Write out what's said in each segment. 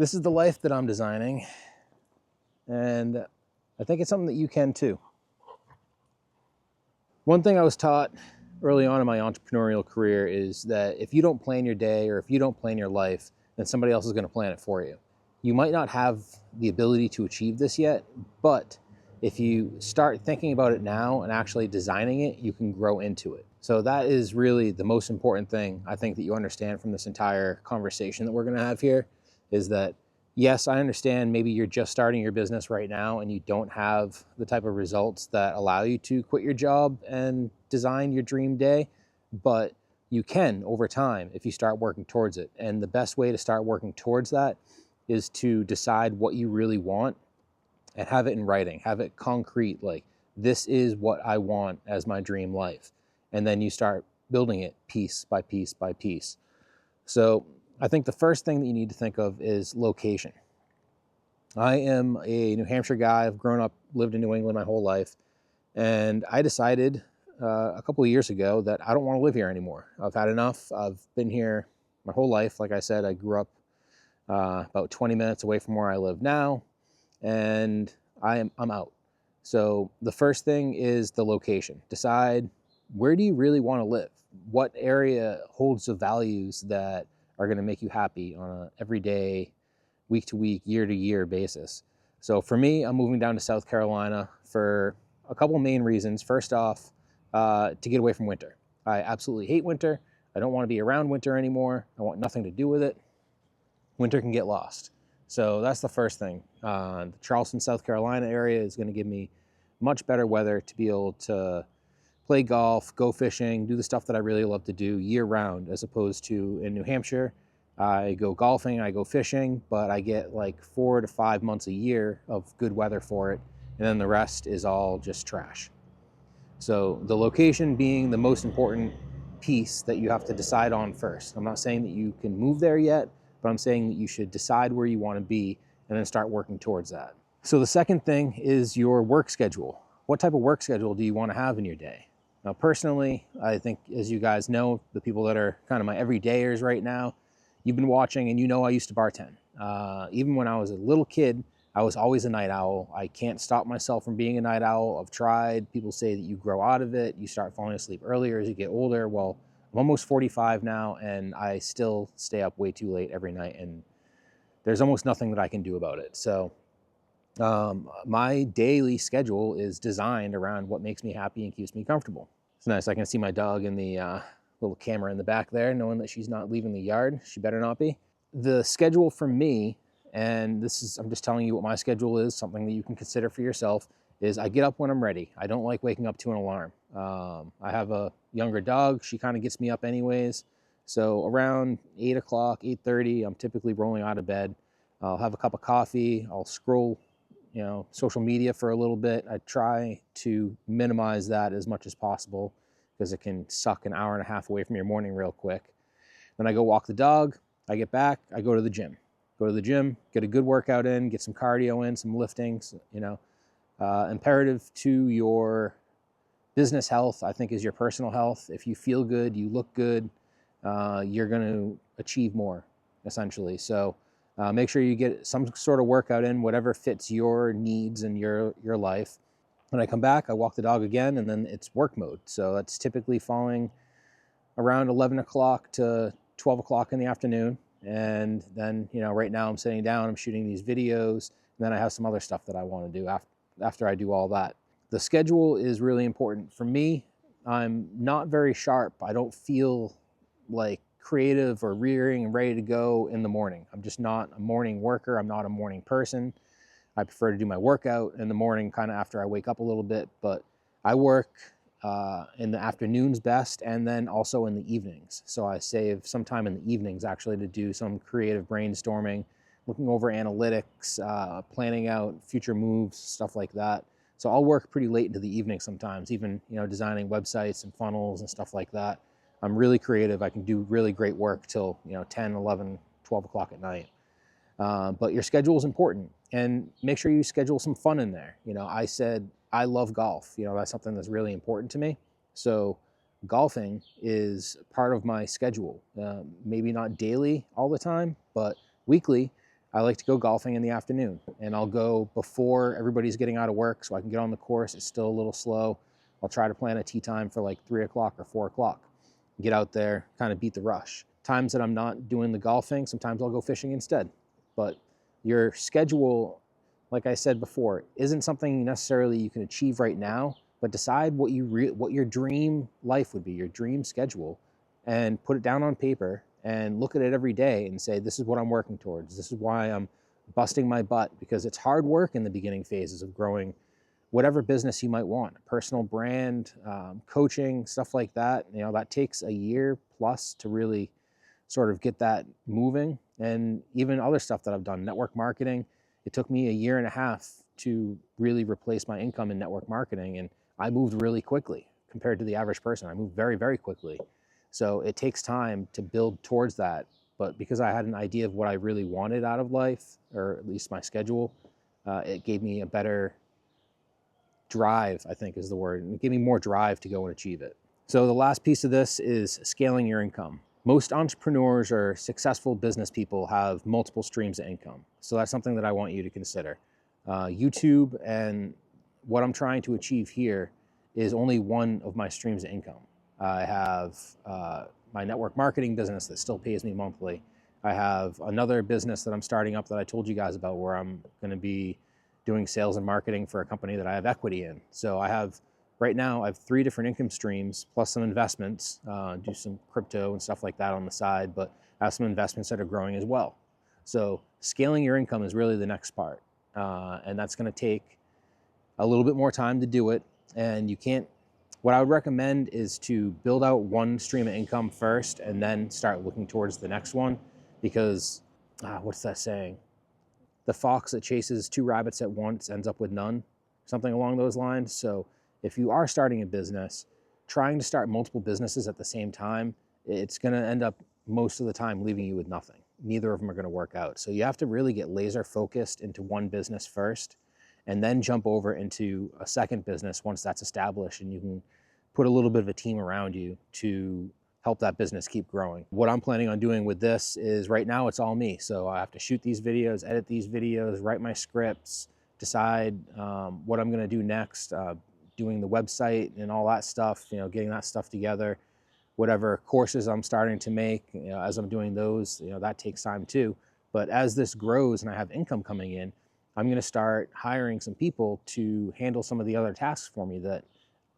This is the life that I'm designing, and I think it's something that you can too. One thing I was taught early on in my entrepreneurial career is that if you don't plan your day or if you don't plan your life, then somebody else is going to plan it for you. You might not have the ability to achieve this yet, but if you start thinking about it now and actually designing it, you can grow into it. So that is really the most important thing I think that you understand from this entire conversation that we're going to have here, is that yes, I understand maybe you're just starting your business right now and you don't have the type of results that allow you to quit your job and design your dream day, but you can over time if you start working towards it. And the best way to start working towards that is to decide what you really want and have it in writing, have it concrete, like this is what I want as my dream life. And then you start building it piece by piece by piece. So I think the first thing that you need to think of is location. I am a New Hampshire guy. I've grown up, lived in New England my whole life. And I decided a couple of years ago that I don't want to live here anymore. I've had enough. I've been here my whole life. Like I said, I grew up about 20 minutes away from where I live now, and I'm out. So the first thing is the location. Decide, where do you really want to live? What area holds the values that are going to make you happy on an everyday, week to week, year to year basis? So for me, I'm moving down to South Carolina for a couple of main reasons. First off, to get away from winter. I absolutely hate winter. I don't want to be around winter anymore. I want nothing to do with it. Winter can get lost. So that's the first thing. The Charleston, South Carolina area is going to give me much better weather to be able to play golf, go fishing, do the stuff that I really love to do year round, as opposed to in New Hampshire. I go golfing, I go fishing, but I get like 4 to 5 months a year of good weather for it, and then the rest is all just trash. So the location being the most important piece that you have to decide on first. I'm not saying that you can move there yet, but I'm saying that you should decide where you want to be and then start working towards that. So the second thing is your work schedule. What type of work schedule do you want to have in your day? Now, personally, I think, as you guys know, the people that are kind of my everydayers right now, you've been watching and you know I used to bartend. Even when I was a little kid, I was always a night owl. I can't stop myself from being a night owl. I've tried. People say that you grow out of it. You start falling asleep earlier as you get older. Well, I'm almost 45 now, and I still stay up way too late every night, and there's almost nothing that I can do about it. So my daily schedule is designed around what makes me happy and keeps me comfortable. It's nice. I can see my dog in the little camera in the back there, knowing that she's not leaving the yard. She better not be. The schedule for me, and this is, I'm just telling you what my schedule is, something that you can consider for yourself, is I get up when I'm ready. I don't like waking up to an alarm. I have a younger dog. She kind of gets me up anyways. So around 8 o'clock, 8:30, I'm typically rolling out of bed. I'll have a cup of coffee. I'll scroll, social media for a little bit. I try to minimize that as much as possible because it can suck an hour and a half away from your morning real quick. Then I go walk the dog. I get back. I go to the gym. Get a good workout in, get some cardio in, some lifting. Imperative to your business health, I think, is your personal health. If you feel good, you look good, you're going to achieve more, essentially. So make sure you get some sort of workout in, whatever fits your needs and your life. When I come back, I walk the dog again, and then it's work mode. So that's typically falling around 11 o'clock to 12 o'clock in the afternoon. And then, right now I'm sitting down, I'm shooting these videos, and then I have some other stuff that I want to do after I do all that. The schedule is really important. For me, I'm not very sharp. I don't feel like creative or rearing and ready to go in the morning. I'm just not a morning worker. I'm not a morning person. I prefer to do my workout in the morning, kind of after I wake up a little bit, but I work in the afternoons best, and then also in the evenings. So I save some time in the evenings actually to do some creative brainstorming, looking over analytics, planning out future moves, stuff like that. So I'll work pretty late into the evening sometimes, even designing websites and funnels and stuff like that. I'm really creative. I can do really great work till 10, 11, 12 o'clock at night. But your schedule is important, and make sure you schedule some fun in there. I said I love golf. That's something that's really important to me. So golfing is part of my schedule. Maybe not daily all the time, but weekly I like to go golfing in the afternoon, and I'll go before everybody's getting out of work so I can get on the course. It's still a little slow. I'll try to plan a tee time for like 3 o'clock or 4 o'clock. Get out there, kind of beat the rush. Times that I'm not doing the golfing, sometimes I'll go fishing instead. But your schedule, like I said before, isn't something necessarily you can achieve right now, but decide what your dream life would be, your dream schedule, and put it down on paper and look at it every day and say, this is what I'm working towards. This is why I'm busting my butt, because it's hard work in the beginning phases of growing whatever business you might want, personal brand, coaching, stuff like that. You know, that takes a year plus to really sort of get that moving. And even other stuff that I've done, network marketing, it took me a year and a half to really replace my income in network marketing. And I moved really quickly compared to the average person. I moved very, very quickly. So it takes time to build towards that. But because I had an idea of what I really wanted out of life, or at least my schedule, it gave me a better drive, I think is the word. And it gave me more drive to go and achieve it. So the last piece of this is scaling your income. Most entrepreneurs or successful business people have multiple streams of income. So that's something that I want you to consider. YouTube and what I'm trying to achieve here is only one of my streams of income. I have my network marketing business that still pays me monthly. I have another business that I'm starting up that I told you guys about, where I'm going to be doing sales and marketing for a company that I have equity in. So right now I have 3 different income streams plus some investments, do some crypto and stuff like that on the side, but I have some investments that are growing as well. So scaling your income is really the next part. And that's going to take a little bit more time to do it. And what I would recommend is to build out one stream of income first and then start looking towards the next one, because what's that saying? The fox that chases 2 rabbits at once ends up with none, something along those lines. So if you are starting a business, trying to start multiple businesses at the same time, it's going to end up most of the time leaving you with nothing. Neither of them are going to work out. So you have to really get laser focused into one business first, and then jump over into a second business once that's established, and you can put a little bit of a team around you to help that business keep growing. What I'm planning on doing with this is, right now it's all me. So I have to shoot these videos, edit these videos, write my scripts, decide what I'm gonna do next, doing the website and all that stuff, getting that stuff together. Whatever courses I'm starting to make, as I'm doing those, that takes time too. But as this grows and I have income coming in, I'm gonna start hiring some people to handle some of the other tasks for me that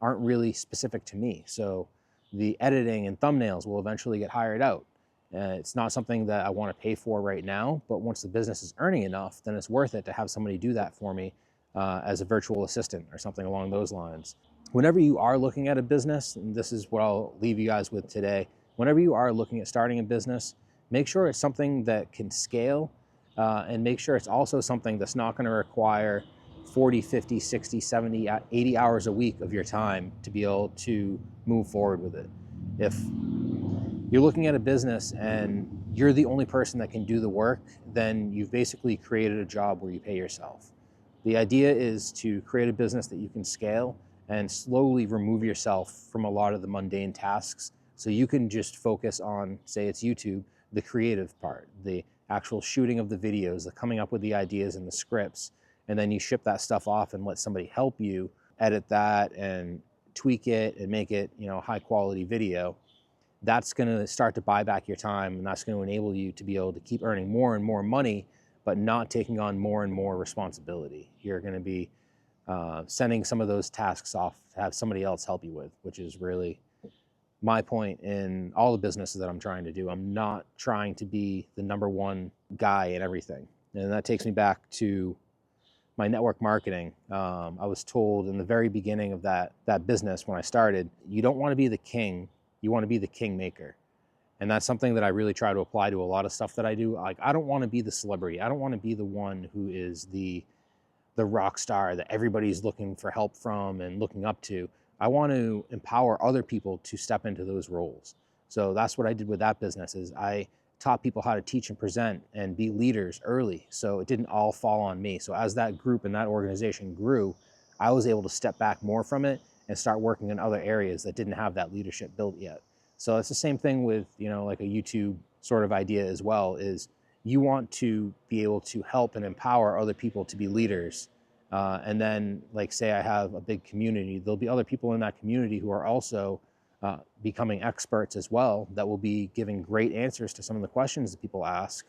aren't really specific to me. So the editing and thumbnails will eventually get hired out. It's not something that I want to pay for right now, but once the business is earning enough, then it's worth it to have somebody do that for me as a virtual assistant or something along those lines. Whenever you are looking at a business, and this is what I'll leave you guys with today, whenever you are looking at starting a business, make sure it's something that can scale, and make sure it's also something that's not going to require 40, 50, 60, 70, 80 hours a week of your time to be able to move forward with it. If you're looking at a business and you're the only person that can do the work, then you've basically created a job where you pay yourself. The idea is to create a business that you can scale and slowly remove yourself from a lot of the mundane tasks, so you can just focus on, say it's YouTube, the creative part, the actual shooting of the videos, the coming up with the ideas and the scripts, and then you ship that stuff off and let somebody help you edit that and tweak it and make it, high quality video. That's going to start to buy back your time, and that's going to enable you to be able to keep earning more and more money, but not taking on more and more responsibility. You're going to be sending some of those tasks off to have somebody else help you with, which is really my point in all the businesses that I'm trying to do. I'm not trying to be the number one guy in everything. And that takes me back to my network marketing. I was told in the very beginning of that business when I started, you don't want to be the king, you want to be the kingmaker. And that's something that I really try to apply to a lot of stuff that I do. Like, I don't want to be the celebrity. I don't want to be the one who is the rock star that everybody's looking for help from and looking up to. I want to empower other people to step into those roles. So that's what I did with that business, is I taught people how to teach and present and be leaders early. So it didn't all fall on me. So as that group and that organization grew, I was able to step back more from it and start working in other areas that didn't have that leadership built yet. So it's the same thing with, like a YouTube sort of idea as well, is you want to be able to help and empower other people to be leaders. And then, like, say I have a big community, there'll be other people in that community who are also becoming experts as well, that will be giving great answers to some of the questions that people ask,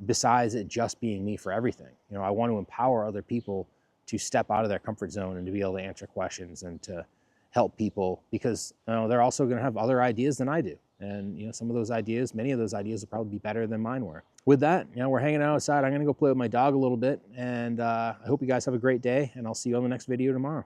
besides it just being me for everything. You know, I want to empower other people to step out of their comfort zone and to be able to answer questions and to help people, because you know, they're also going to have other ideas than I do. And you know, some of those ideas, many of those ideas will probably be better than mine were. With that, you know, we're hanging out outside. I'm going to go play with my dog a little bit, and I hope you guys have a great day, and I'll see you on the next video tomorrow.